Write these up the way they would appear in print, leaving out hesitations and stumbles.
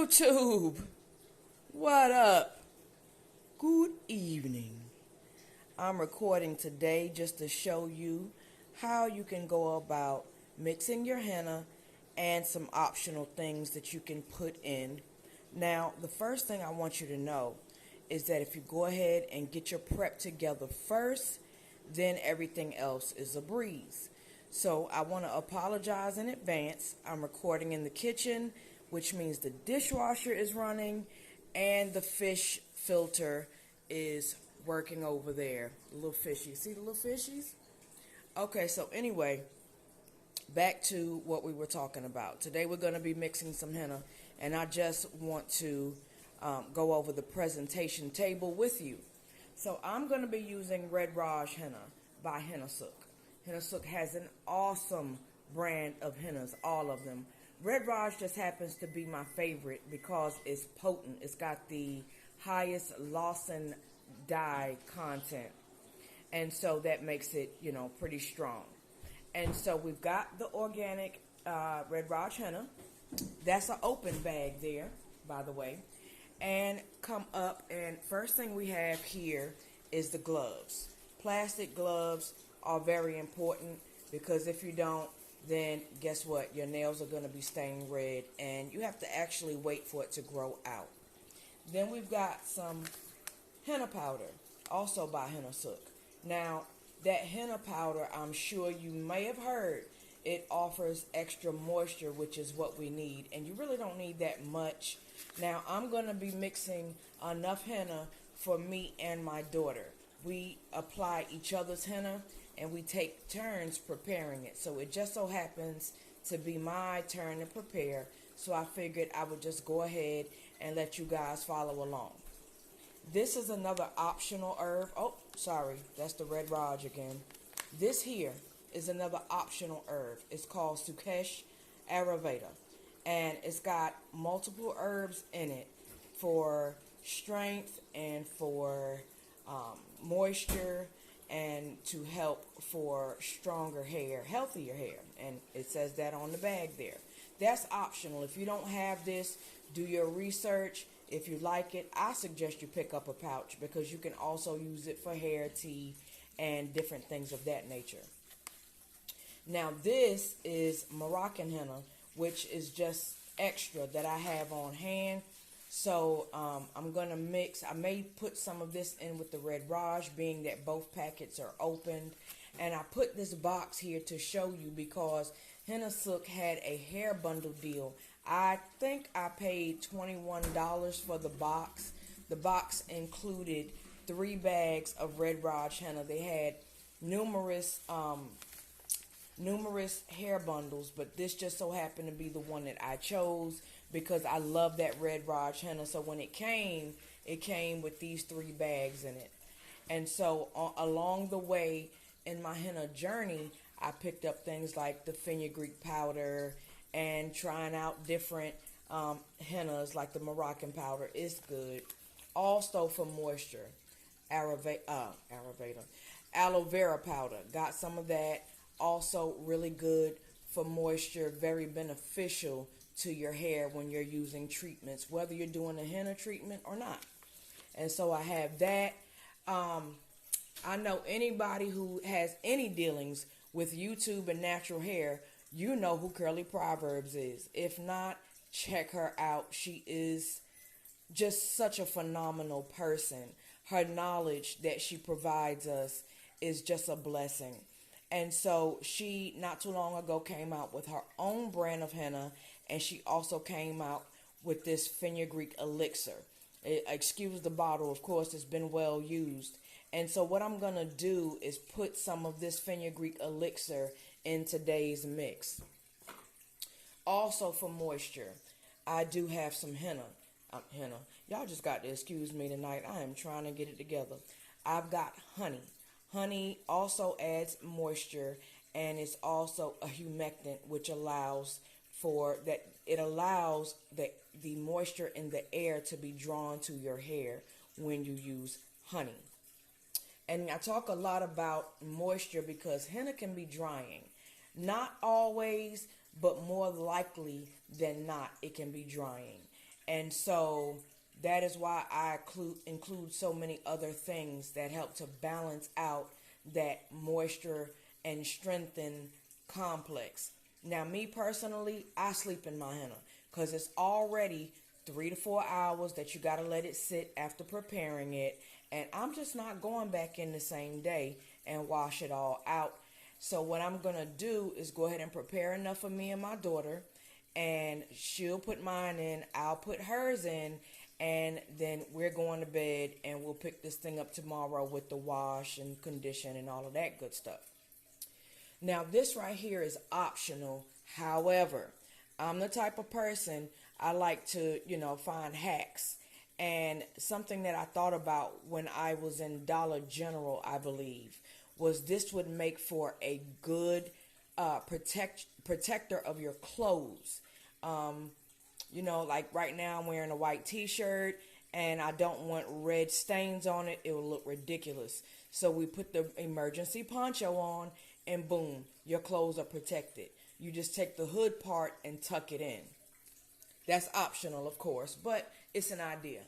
YouTube, what up? Good evening. I'm recording today just to show you how you can go about mixing your henna and some optional things that you can put in. Now, the first thing I want you to know is that if you go ahead and get your prep together first, then everything else is a breeze. So I want to apologize in advance. I'm recording in the kitchen, which means the dishwasher is running and the fish filter is working over there. The little fishies. See the little fishies? Okay, so anyway, back to what we were talking about. Today we're going to be mixing some henna, and I just want to go over the presentation table with you. So I'm going to be using Red Raj Henna by Henna Sook. Henna Sook has an awesome brand of hennas, all of them. Red Raj just happens to be my favorite because it's potent. It's got the highest Lawson dye content, and so that makes it, pretty strong. And so we've got the organic Red Raj henna. That's an open bag there, by the way. And come up, and first thing we have here is the gloves. Plastic gloves are very important because if you don't, then guess what? Your nails are going to be stained red, and you have to actually wait for it to grow out. Then we've got some henna powder, also by Henna Sook. Now, that henna powder, I'm sure you may have heard, it offers extra moisture, which is what we need, and you really don't need that much. Now, I'm going to be mixing enough henna for me and my daughter. We apply each other's henna, and we take turns preparing it. So it just so happens to be my turn to prepare, so I figured I would just go ahead and let you guys follow along. This is another optional herb. Oh, sorry, that's the Red Raj again. This here is another optional herb. It's called Sukesh Ayurveda, and it's got multiple herbs in it for strength and for moisture, and to help for stronger hair, healthier hair. And it says that on the bag there. That's optional. If you don't have this, do your research. If you like it, I suggest you pick up a pouch because you can also use it for hair, tea, and different things of that nature. Now this is Moroccan henna, which is just extra that I have on hand. So I'm going to mix. I may put some of this in with the Red Raj, being that both packets are opened. And I put this box here to show you because Henna Sook had a hair bundle deal. I think I paid $21 for the box. The box included 3 bags of Red Raj henna. They had numerous hair bundles, but this just so happened to be the one that I chose because I love that Red Raj henna. So when it came with these 3 bags in it. And so along the way in my henna journey, I picked up things like the fenugreek powder and trying out different hennas like the Moroccan powder is good. Also for moisture, aloe vera powder. Got some of that. Also really good for moisture, very beneficial to your hair when you're using treatments, whether you're doing a henna treatment or not. And so I have that. I know anybody who has any dealings with YouTube and natural hair, you know who Curly Proverbs is. If not, check her out. She is just such a phenomenal person. Her knowledge that she provides us is just a blessing. And so she, not too long ago, came out with her own brand of henna, and she also came out with this fenugreek elixir. Excuse the bottle, of course, it's been well used. And so what I'm going to do is put some of this fenugreek elixir in today's mix. Also for moisture, I do have some henna. Y'all just got to excuse me tonight. I am trying to get it together. I've got honey. Honey also adds moisture, and it's also a humectant, which allows for that. It allows the moisture in the air to be drawn to your hair when you use honey. And I talk a lot about moisture because henna can be drying. Not always, but more likely than not, it can be drying. And so that is why I include so many other things that help to balance out that moisture and strengthen complex. Now, me personally, I sleep in my henna because it's already 3 to 4 hours that you got to let it sit after preparing it. And I'm just not going back in the same day and wash it all out. So what I'm going to do is go ahead and prepare enough for me and my daughter, and she'll put mine in, I'll put hers in, and then we're going to bed, and we'll pick this thing up tomorrow with the wash and condition and all of that good stuff. Now, this right here is optional. However, I'm the type of person, I like to, find hacks. And something that I thought about when I was in Dollar General, I believe, was this would make for a good protector of your clothes. Like right now I'm wearing a white t-shirt and I don't want red stains on it. It will look ridiculous. So we put the emergency poncho on and boom, your clothes are protected. You just take the hood part and tuck it in. That's optional, of course, but it's an idea.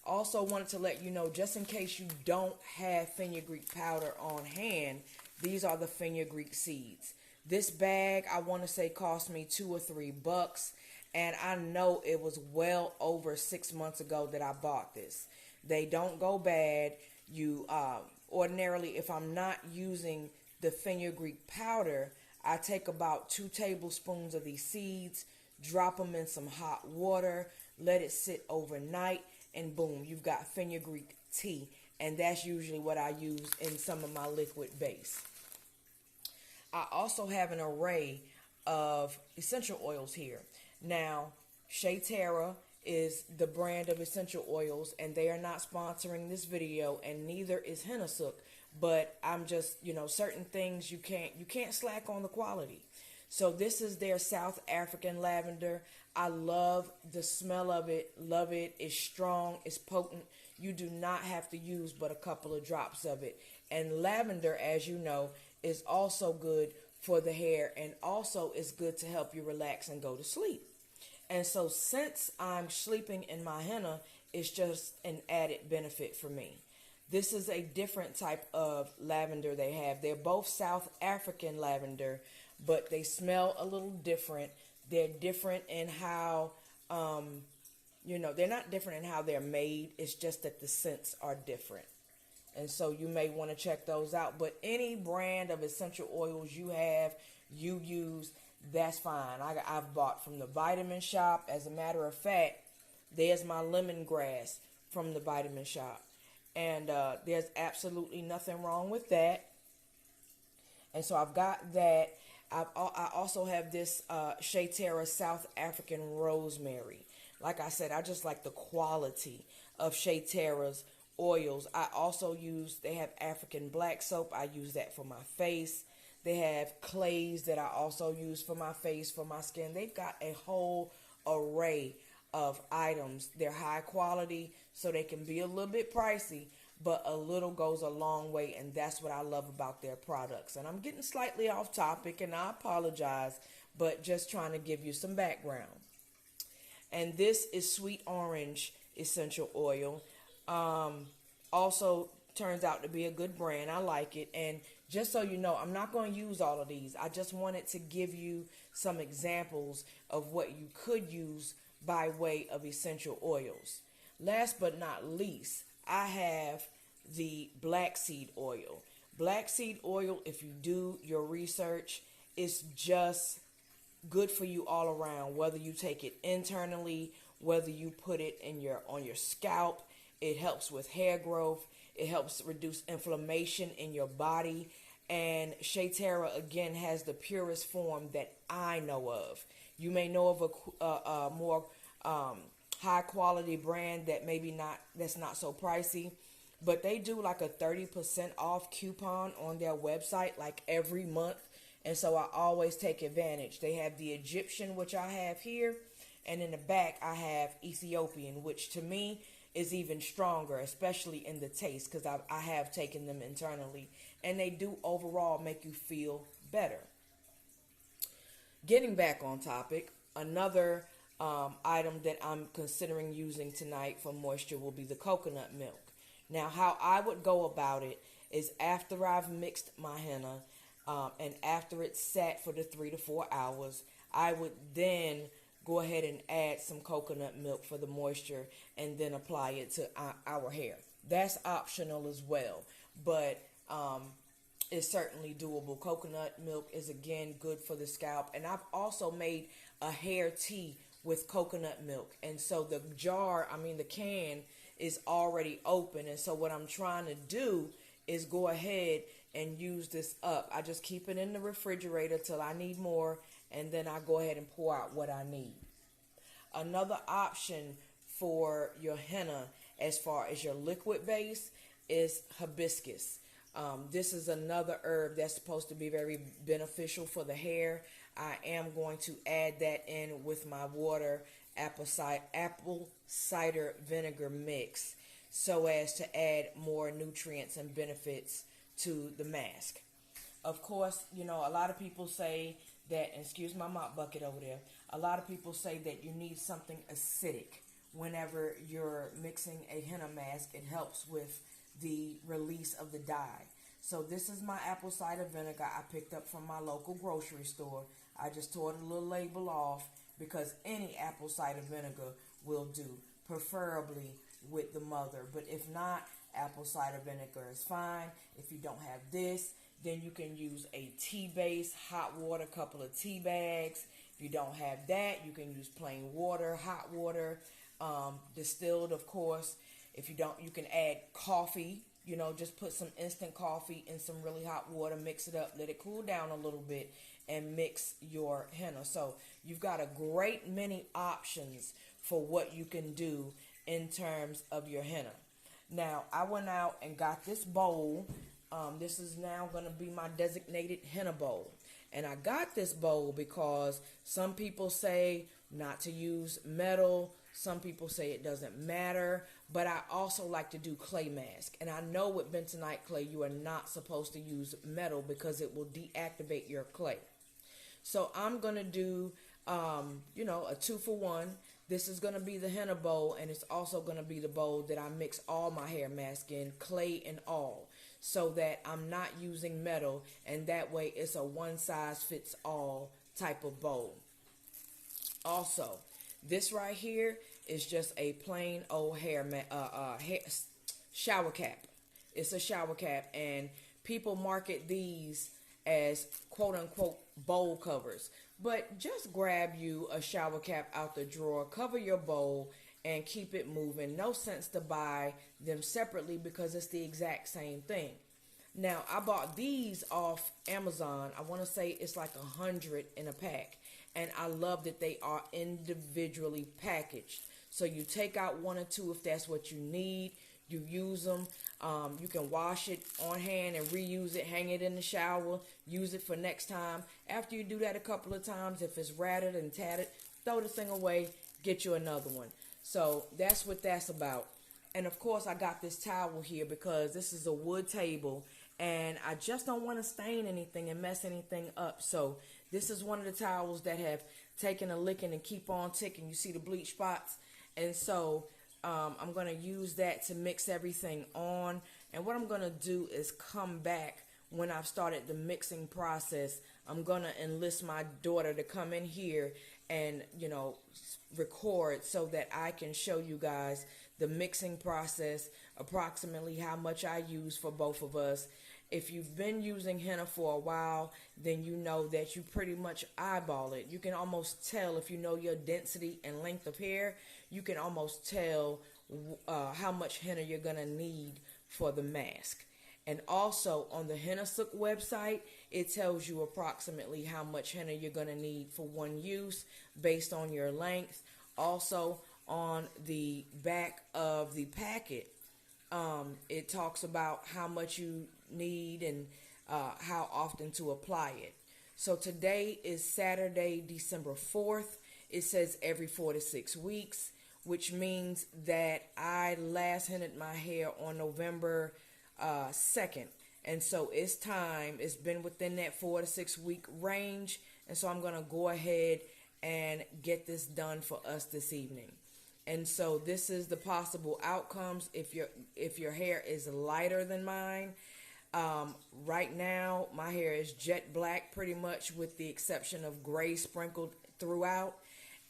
Also wanted to let you know, just in case you don't have fenugreek powder on hand, these are the fenugreek seeds. This bag, I want to say, cost me $2 or $3, and I know it was well over 6 months ago that I bought this. They don't go bad. You ordinarily, if I'm not using the fenugreek powder, I take about 2 tablespoons of these seeds, drop them in some hot water, let it sit overnight, and boom, you've got fenugreek tea. And that's usually what I use in some of my liquid base. I also have an array of essential oils here. Now, Shea Terra is the brand of essential oils, and they are not sponsoring this video, and neither is Henna Sook. But I'm just, certain things you can't slack on the quality. So this is their South African lavender. I love the smell of it. Love it. It's strong. It's potent. You do not have to use but a couple of drops of it. And lavender, as you know, is also good for the hair, and also is good to help you relax and go to sleep. And so since I'm sleeping in my henna, it's just an added benefit for me. This is a different type of lavender they have. They're both South African lavender, but they smell a little different. They're different in how, they're not different in how they're made. It's just that the scents are different. And so you may want to check those out. But any brand of essential oils you use, that's fine. I've bought from the Vitamin Shop. As a matter of fact, there's my lemongrass from the Vitamin Shop. And there's absolutely nothing wrong with that. And so I've got that. I also have this Shea Terra South African Rosemary. Like I said, I just like the quality of Shea Terra's oils. They have African black soap. I use that for my face. They have clays that I also use for my face, for my skin. They've got a whole array of items. They're high quality, so they can be a little bit pricey, but a little goes a long way, and that's what I love about their products. And I'm getting slightly off topic, and I apologize, but just trying to give you some background. And this is sweet orange essential oil. Also turns out to be a good brand. I like it. And just so you know, I'm not going to use all of these. I just wanted to give you some examples of what you could use by way of essential oils. Last but not least, I have the black seed oil. Black seed oil, if you do your research, is just good for you all around. Whether you take it internally, whether you put it on your scalp, it helps with hair growth. It helps reduce inflammation in your body. And Shea Terra, again, has the purest form that I know of. You may know of a more high quality brand that's not so pricey, but they do like a 30% off coupon on their website like every month. And so I always take advantage. They have the Egyptian, which I have here, and in the back I have Ethiopian, which to me is even stronger, especially in the taste, because I have taken them internally, and they do overall make you feel better. Getting back on topic, another item that I'm considering using tonight for moisture will be the coconut milk. Now, how I would go about it is after I've mixed my henna and after it's sat for the 3 to 4 hours, I would then go ahead and add some coconut milk for the moisture and then apply it to our hair. That's optional as well, but it's certainly doable. Coconut milk is again good for the scalp, and I've also made a hair tea with coconut milk. And so the the can is already open, and so what I'm trying to do is go ahead and use this up. I just keep it in the refrigerator till I need more, and then I go ahead and pour out what I need. Another option for your henna as far as your liquid base is hibiscus. This is another herb that's supposed to be very beneficial for the hair. I am going to add that in with my water apple cider vinegar mix so as to add more nutrients and benefits to the mask. Of course, a lot of people say that, and excuse my mop bucket over there, a lot of people say that you need something acidic whenever you're mixing a henna mask. It helps with the release of the dye. So this is my apple cider vinegar I picked up from my local grocery store. I just tore the little label off because any apple cider vinegar will do, preferably with the mother. But if not, apple cider vinegar is fine. If you don't have this, then you can use a tea base, hot water, couple of tea bags. If you don't have that, you can use plain water, hot water, distilled, of course. If you don't, you can add coffee. Just put some instant coffee in some really hot water, mix it up, let it cool down a little bit, and mix your henna. So you've got a great many options for what you can do in terms of your henna. Now, I went out and got this bowl. This is now going to be my designated henna bowl. And I got this bowl because some people say not to use metal. Some people say it doesn't matter. But I also like to do clay mask. And I know with bentonite clay, you are not supposed to use metal because it will deactivate your clay. So I'm going to do, a 2-for-1. This is going to be the henna bowl, and it's also going to be the bowl that I mix all my hair mask in, clay and all, so that I'm not using metal, and that way it's a one-size-fits-all type of bowl. Also, this right here is just a plain old hair shower cap. It's a shower cap, and people market these as quote-unquote bowl covers. But just grab you a shower cap out the drawer, cover your bowl, and keep it moving. No sense to buy them separately because it's the exact same thing. Now, I bought these off Amazon. I want to say it's like 100 in a pack. And I love that they are individually packaged. So you take out one or two if that's what you need. You use them. You can wash it on hand and reuse it, hang it in the shower, use it for next time. After you do that a couple of times, if it's ratted and tatted, throw the thing away, get you another one. So that's what that's about. And of course, I got this towel here because this is a wood table and I just don't want to stain anything and mess anything up. So this is one of the towels that have taken a licking and keep on ticking. You see the bleach spots? And so I'm going to use that to mix everything on. And what I'm going to do is come back when I've started the mixing process. I'm going to enlist my daughter to come in here and, record so that I can show you guys the mixing process, approximately how much I use for both of us. If you've been using henna for a while, then you know that you pretty much eyeball it. You can almost tell if you know your density and length of hair, you can almost tell how much henna you're going to need for the mask. And also on the Henna Sook website, it tells you approximately how much henna you're going to need for one use based on your length. Also on the back of the packet, it talks about how much you need and how often to apply it. So today is Saturday, December 4th. It says every 4 to 6 weeks, which means that I last hennaed my hair on November 2nd. And so it's time. It's been within that 4 to 6 week range. And so I'm going to go ahead and get this done for us this evening. And so this is the possible outcomes if your hair is lighter than mine. Right now, my hair is jet black pretty much with the exception of gray sprinkled throughout.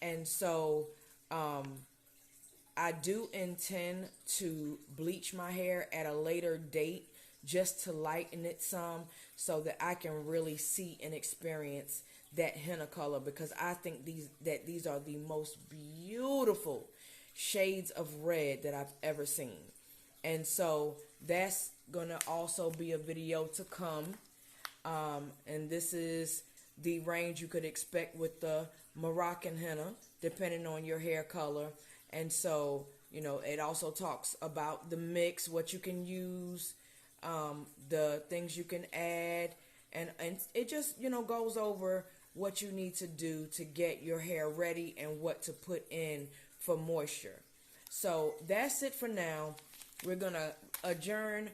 And so I do intend to bleach my hair at a later date just to lighten it some so that I can really see and experience that henna color, because I think these are the most beautiful shades of red that I've ever seen. And so that's gonna also be a video to come. And this is the range you could expect with the Moroccan henna, depending on your hair color. And so, it also talks about the mix, what you can use, the things you can add, and it just, goes over what you need to do to get your hair ready and what to put in for moisture. So that's it for now. We're going to adjourn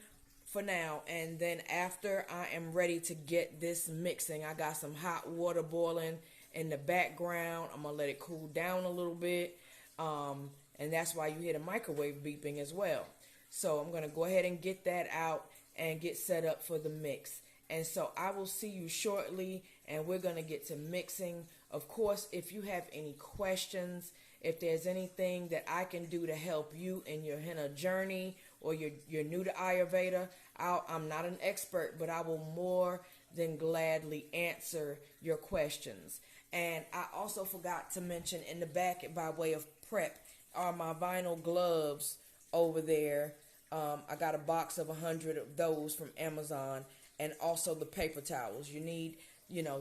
for now, and then after I am ready to get this mixing, I got some hot water boiling in the background. I'm going to let it cool down a little bit, and that's why you hear the microwave beeping as well. So I'm going to go ahead and get that out and get set up for the mix. And so I will see you shortly, and we're going to get to mixing. Of course, if you have any questions, if there's anything that I can do to help you in your henna journey, or you're new to Ayurveda, I'm not an expert, but I will more than gladly answer your questions. And I also forgot to mention in the back, by way of prep, are my vinyl gloves over there. I got a box of 100 of those from Amazon, and also the paper towels. You need,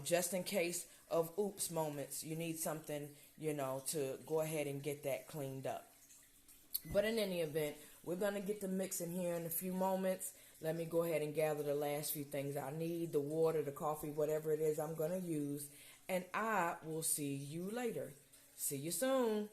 just in case of oops moments, you need something, to go ahead and get that cleaned up. But in any event, we're going to get the mix in here in a few moments. Let me go ahead and gather the last few things I need, the water, the coffee, whatever it is I'm going to use. And I will see you later. See you soon.